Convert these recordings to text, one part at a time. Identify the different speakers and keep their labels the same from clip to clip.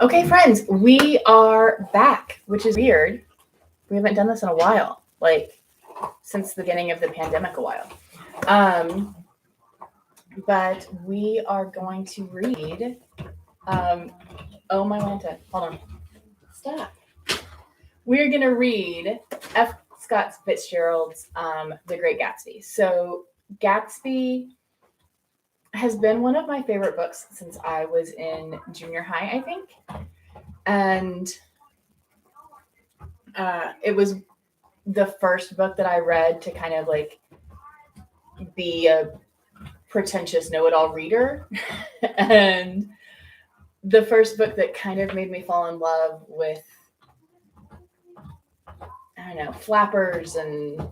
Speaker 1: Okay, friends, we are back, which is weird. We haven't done this in a while, like since the beginning of the pandemic a while. Um, but we are going to read. Um, oh, my Lanta. Hold on. Stop. We're going to read F. Scott Fitzgerald's The Great Gatsby. So, Gatsby has been one of my favorite books since I was in junior high, I think. And it was the first book that I read to kind of like be a pretentious know-it-all reader. And the first book that kind of made me fall in love with, I don't know, flappers and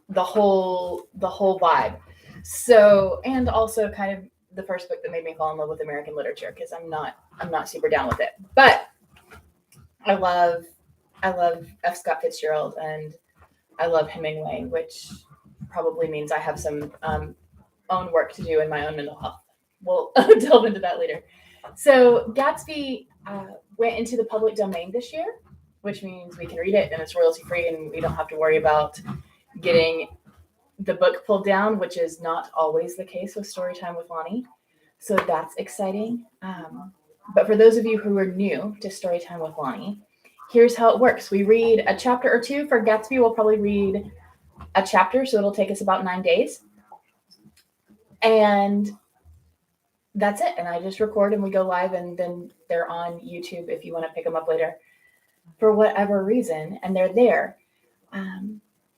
Speaker 1: the whole vibe. So, and also kind of the first book that made me fall in love with American literature, because I'm not super down with it. But I love I love F. Scott Fitzgerald, and I love Hemingway, which probably means I have some own work to do in my own mental health. We'll delve into that later. So Gatsby went into the public domain this year, which means we can read it and it's royalty free, and we don't have to worry about getting the book pulled down, which is not always the case with Storytime with Lonnie. So that's exciting. But for those of you who are new to Storytime with Lonnie, here's how it works. We read a chapter or two. For Gatsby, we'll probably read a chapter, so it'll take us about 9 days. And that's it. And I just record and we go live, and then they're on YouTube if you want to pick them up later for whatever reason, and they're there.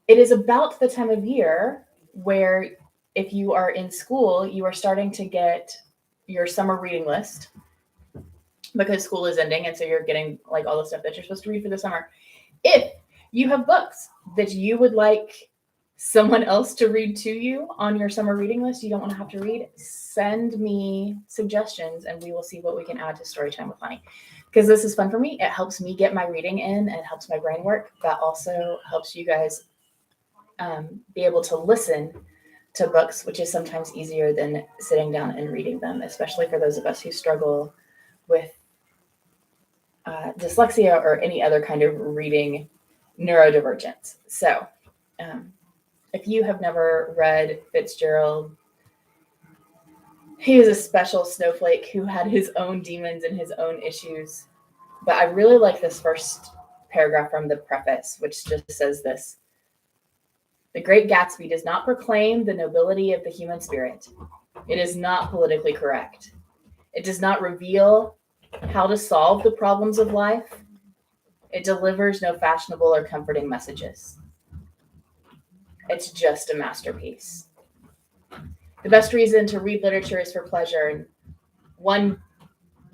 Speaker 1: It is about the time of year where, if you are in school, you are starting to get your summer reading list, because school is ending, and so you're getting like all the stuff that you're supposed to read for the summer. If you have books that you would like someone else to read to you on your summer reading list, you don't want to have to read, send me suggestions and we will see what we can add to Storytime with Lonnie. Because this is fun for me. It helps me get my reading in and it helps my brain work. That also helps you guys be able to listen to books, which is sometimes easier than sitting down and reading them, especially for those of us who struggle with dyslexia or any other kind of reading neurodivergence. So, if you have never read Fitzgerald, he is a special snowflake who had his own demons and his own issues. But I really like this first paragraph from the preface, which just says this: The Great Gatsby does not proclaim the nobility of the human spirit. It is not politically correct. It does not reveal how to solve the problems of life. It delivers no fashionable or comforting messages. It's just a masterpiece. The best reason to read literature is for pleasure. And one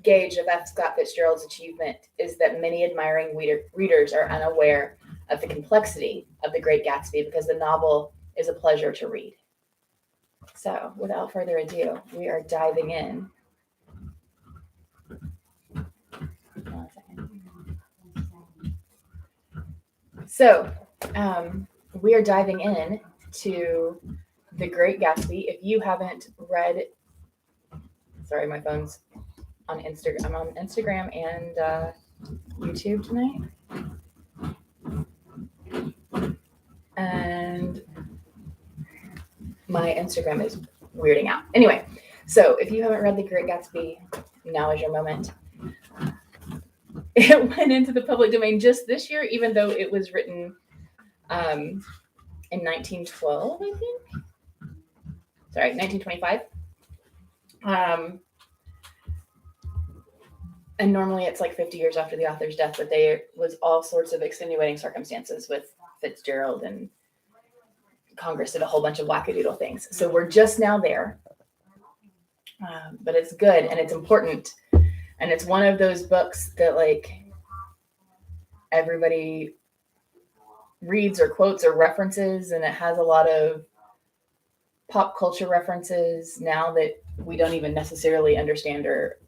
Speaker 1: gauge of F. Scott Fitzgerald's achievement is that many admiring readers are unaware of the complexity of The Great Gatsby, because the novel is a pleasure to read. So, without further ado, we are diving in. So, we are diving in to The Great Gatsby. If you haven't read, sorry, my phone's on Instagram. I'm on Instagram and YouTube tonight. And my Instagram is weirding out. Anyway, so if you haven't read The Great Gatsby, now is your moment. It went into the public domain just this year, even though it was written in 1912, I think. Sorry, 1925. And normally it's like 50 years after the author's death, but there was all sorts of extenuating circumstances with Fitzgerald, and Congress did a whole bunch of wackadoodle things. So we're just now there. But it's good and it's important. And it's one of those books that like everybody reads or quotes or references, and it has a lot of pop culture references now that we don't even necessarily understand or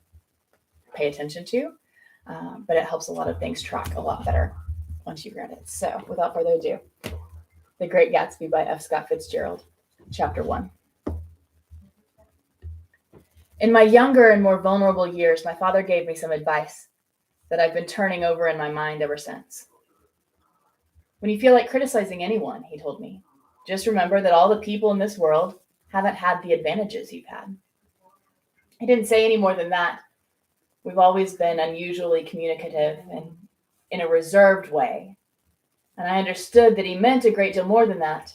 Speaker 1: pay attention to. But it helps a lot of things track a lot better once you've read it. So without further ado, The Great Gatsby by F. Scott Fitzgerald, Chapter 1. In my younger and more vulnerable years, my father gave me some advice that I've been turning over in my mind ever since. When you feel like criticizing anyone, he told me, just remember that all the people in this world haven't had the advantages you've had. He didn't say any more than that. We've always been unusually communicative and in a reserved way, and I understood that he meant a great deal more than that.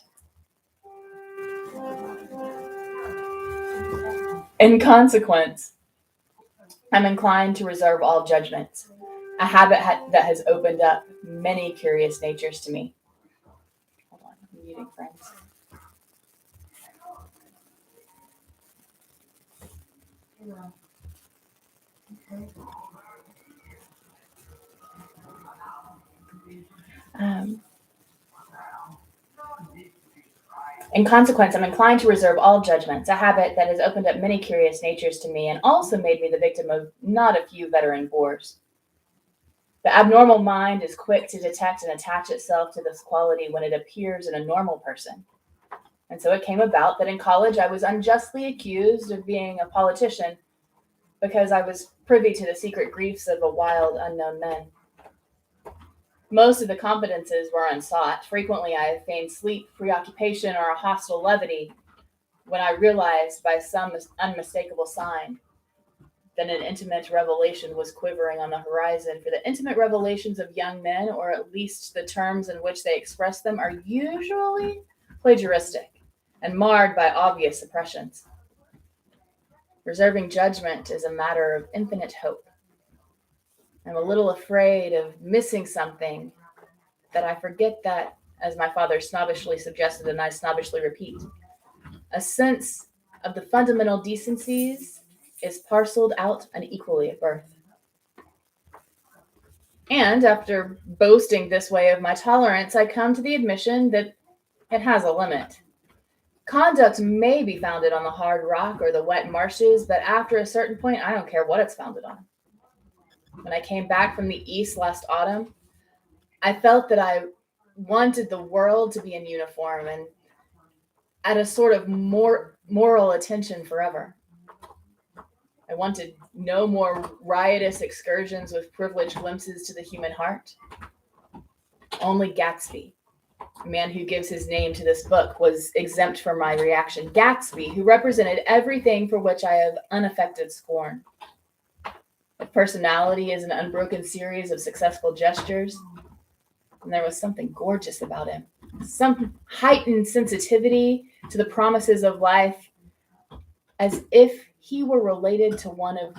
Speaker 1: In consequence, I'm inclined to reserve all judgments, a habit that has opened up many curious natures to me. Hold on, I'm muting friends. Um, in consequence, I'm inclined to reserve all judgments, a habit that has opened up many curious natures to me and also made me the victim of not a few veteran bores. The abnormal mind is quick to detect and attach itself to this quality when it appears in a normal person. And so it came about that in college I was unjustly accused of being a politician because I was privy to the secret griefs of a wild, unknown man. Most of the confidences were unsought. Frequently I have feigned sleep, preoccupation, or a hostile levity when I realized by some unmistakable sign that an intimate revelation was quivering on the horizon. For the intimate revelations of young men, or at least the terms in which they express them, are usually plagiaristic and marred by obvious suppressions. Reserving judgment is a matter of infinite hope. I'm a little afraid of missing something that I forget that, as my father snobbishly suggested and I snobbishly repeat, a sense of the fundamental decencies is parceled out unequally at birth. And after boasting this way of my tolerance, I come to the admission that it has a limit. Conduct may be founded on the hard rock or the wet marshes, but after a certain point, I don't care what it's founded on. When I came back from the East last autumn, I felt that I wanted the world to be in uniform and at a sort of moral attention forever. I wanted no more riotous excursions with privileged glimpses to the human heart. Only Gatsby, the man who gives his name to this book, was exempt from my reaction. Gatsby, who represented everything for which I have unaffected scorn. His personality is an unbroken series of successful gestures, and there was something gorgeous about him. Some heightened sensitivity to the promises of life, as if he were related to one of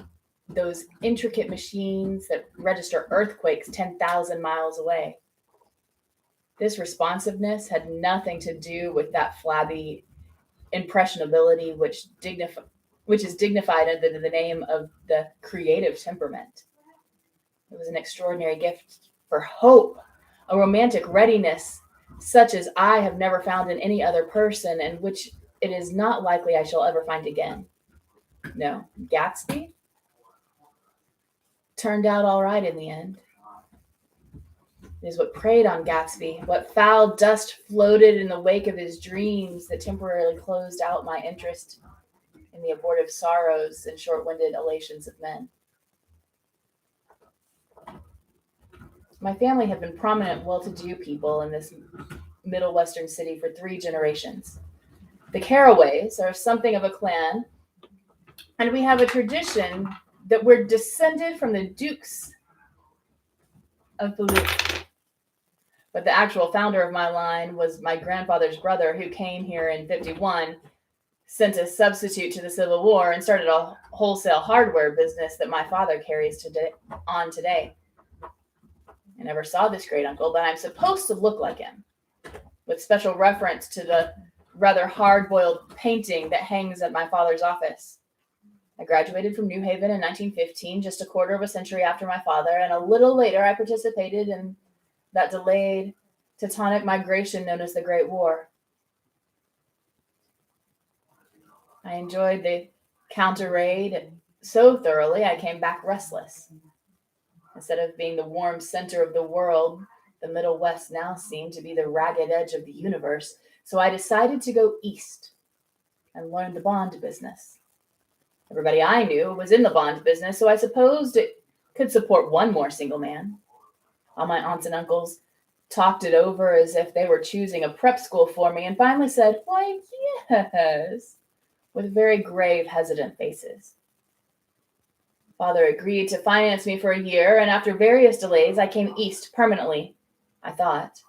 Speaker 1: those intricate machines that register earthquakes 10,000 miles away. This responsiveness had nothing to do with that flabby impressionability which is dignified under the name of the creative temperament. It was an extraordinary gift for hope, a romantic readiness such as I have never found in any other person, and which it is not likely I shall ever find again. No, Gatsby turned out all right in the end. It is what preyed on Gatsby, what foul dust floated in the wake of his dreams that temporarily closed out my interest in the abortive sorrows and short-winded elations of men. My family had been prominent, well-to-do people in this Middle Western city for 3 generations. The Carraways are something of a clan, and we have a tradition that we're descended from the Dukes of Duluth. But the actual founder of my line was my grandfather's brother, who came here in 51, sent a substitute to the Civil War, and started a wholesale hardware business that my father carries today. I never saw this great uncle, but I'm supposed to look like him, with special reference to the rather hard-boiled painting that hangs at my father's office. I graduated from New Haven in 1915, just a quarter of a century after my father, and a little later I participated in that delayed Teutonic migration known as the Great War. I enjoyed the counter-raid so thoroughly I came back restless. Instead of being the warm center of the world, the Middle West now seemed to be the ragged edge of the universe, so I decided to go east and learn the bond business. Everybody I knew was in the bond business, so I supposed it could support one more single man. All my aunts and uncles talked it over as if they were choosing a prep school for me and finally said, "Why, yes," with very grave, hesitant faces. Father agreed to finance me for a year, and after various delays, I came east permanently, I thought,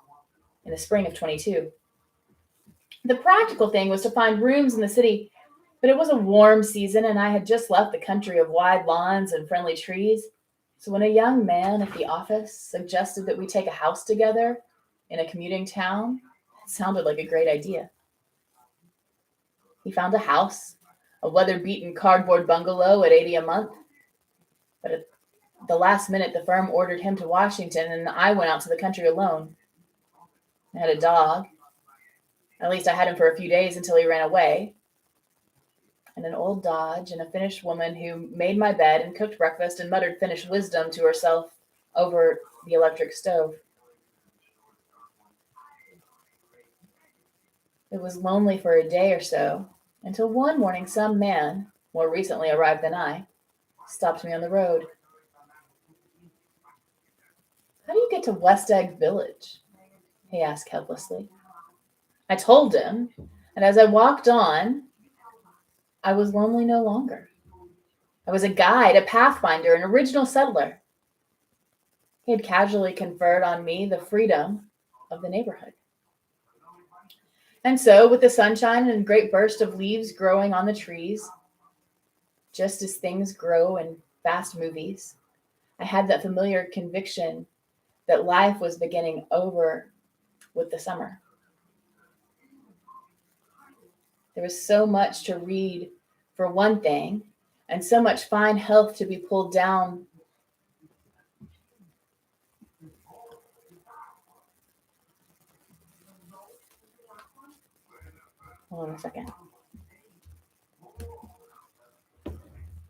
Speaker 1: in the spring of 22. The practical thing was to find rooms in the city, but it was a warm season, and I had just left the country of wide lawns and friendly trees. So when a young man at the office suggested that we take a house together in a commuting town, it sounded like a great idea. He found a house, a weather-beaten cardboard bungalow at 80 a month, but at the last minute the firm ordered him to Washington and I went out to the country alone. I had a dog. At least I had him for a few days until he ran away. And an old Dodge and a Finnish woman who made my bed and cooked breakfast and muttered Finnish wisdom to herself over the electric stove. It was lonely for a day or so, until one morning some man, more recently arrived than I, stopped me on the road. "How do you get to West Egg Village?" he asked helplessly. I told him, and as I walked on, I was lonely no longer. I was a guide, a pathfinder, an original settler. He had casually conferred on me the freedom of the neighborhood. And so, with the sunshine and a great burst of leaves growing on the trees, just as things grow in fast movies, I had that familiar conviction that life was beginning over with the summer. There was so much to read, for one thing, and so much fine health to be pulled down. Hold on a second.